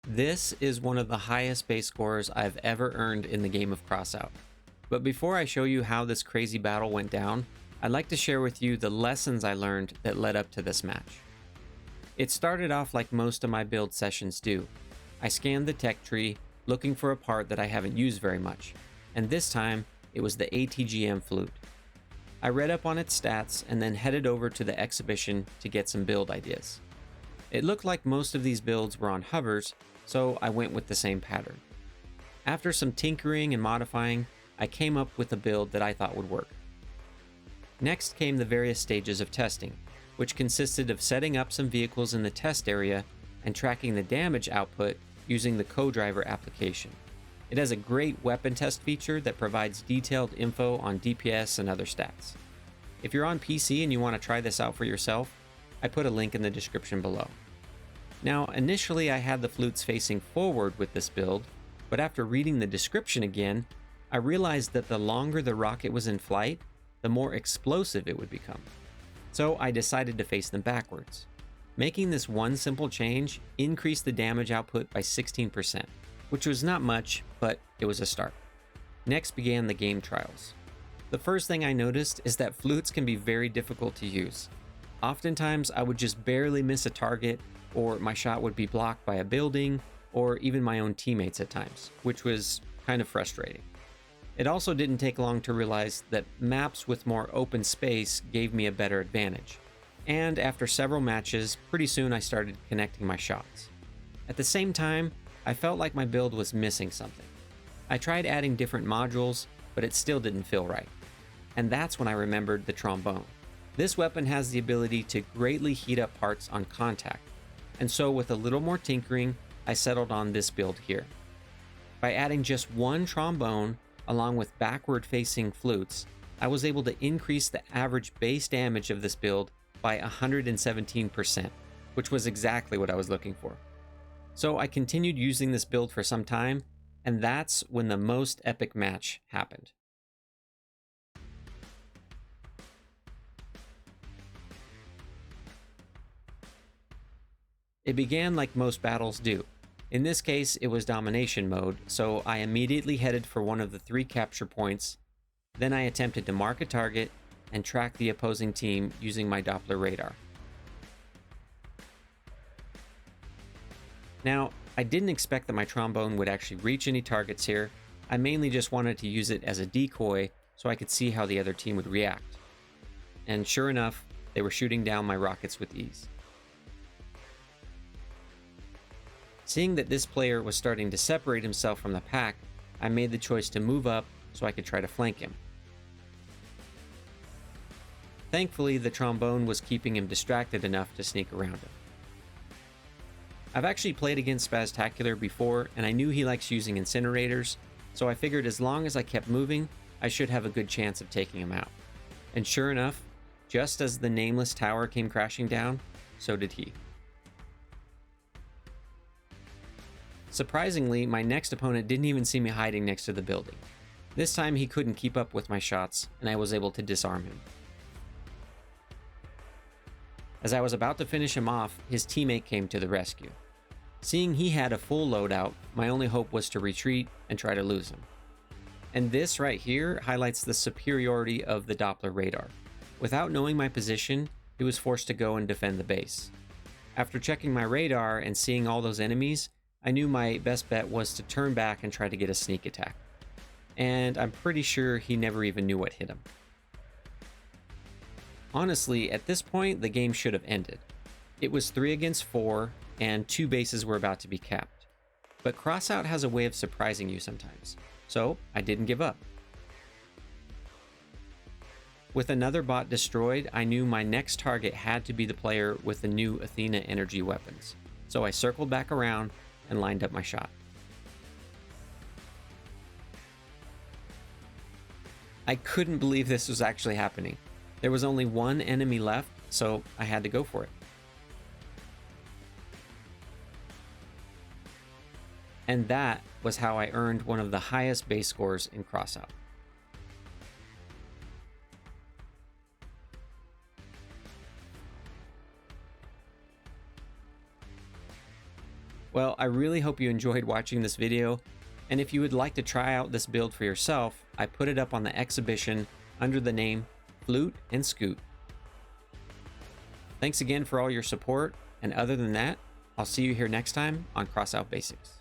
This is one of the highest base scores I've ever earned in the game of Crossout. But before I show you how this crazy battle went down, I'd like to share with you the lessons I learned that led up to this match. It started off like most of my build sessions do. I scanned the tech tree, looking for a part that I haven't used very much, and this time it was the ATGM Flute. I read up on its stats and then headed over to the exhibition to get some build ideas. It looked like most of these builds were on hovers, so I went with the same pattern. After some tinkering and modifying, I came up with a build that I thought would work. Next came the various stages of testing, which consisted of setting up some vehicles in the test area and tracking the damage output using the co-driver application. It has a great weapon test feature that provides detailed info on DPS and other stats. If you're on PC and you want to try this out for yourself, I put a link in the description below. Now, initially I had the flutes facing forward with this build, but after reading the description again, I realized that the longer the rocket was in flight, the more explosive it would become. So I decided to face them backwards. Making this one simple change increased the damage output by 16%, which was not much, but it was a start. Next began the game trials. The first thing I noticed is that flutes can be very difficult to use. Oftentimes I would just barely miss a target, or my shot would be blocked by a building, or even my own teammates at times, which was kind of frustrating. It also didn't take long to realize that maps with more open space gave me a better advantage. And after several matches, pretty soon I started connecting my shots. At the same time, I felt like my build was missing something. I tried adding different modules, but it still didn't feel right. And that's when I remembered the trombone. This weapon has the ability to greatly heat up parts on contact, and so with a little more tinkering, I settled on this build here. By adding just one trombone, along with backward-facing flutes, I was able to increase the average base damage of this build by 117%, which was exactly what I was looking for. So I continued using this build for some time, and that's when the most epic match happened. It began like most battles do. In this case, it was domination mode, so I immediately headed for one of the 3 capture points. Then I attempted to mark a target and track the opposing team using my Doppler radar. Now, I didn't expect that my trombone would actually reach any targets here. I mainly just wanted to use it as a decoy so I could see how the other team would react. And sure enough, they were shooting down my rockets with ease. Seeing that this player was starting to separate himself from the pack, I made the choice to move up so I could try to flank him. Thankfully, the trombone was keeping him distracted enough to sneak around him. I've actually played against Spaztacular before, and I knew he likes using incinerators, so I figured as long as I kept moving, I should have a good chance of taking him out. And sure enough, just as the nameless tower came crashing down, so did he. Surprisingly, my next opponent didn't even see me hiding next to the building. This time he couldn't keep up with my shots, and I was able to disarm him. As I was about to finish him off, his teammate came to the rescue. Seeing he had a full loadout, my only hope was to retreat and try to lose him. And this right here highlights the superiority of the Doppler radar. Without knowing my position, he was forced to go and defend the base. After checking my radar and seeing all those enemies, I knew my best bet was to turn back and try to get a sneak attack. And I'm pretty sure he never even knew what hit him. Honestly, at this point, the game should have ended. It was 3 against 4, and 2 bases were about to be capped. But Crossout has a way of surprising you sometimes, so I didn't give up. With another bot destroyed, I knew my next target had to be the player with the new Athena energy weapons, so I circled back around and lined up my shot. I couldn't believe this was actually happening. There was only one enemy left, so I had to go for it. And that was how I earned one of the highest base scores in Crossout. Well, I really hope you enjoyed watching this video, and if you would like to try out this build for yourself, I put it up on the exhibition under the name Flute and Scoot. Thanks again for all your support, and other than that, I'll see you here next time on Crossout Basics.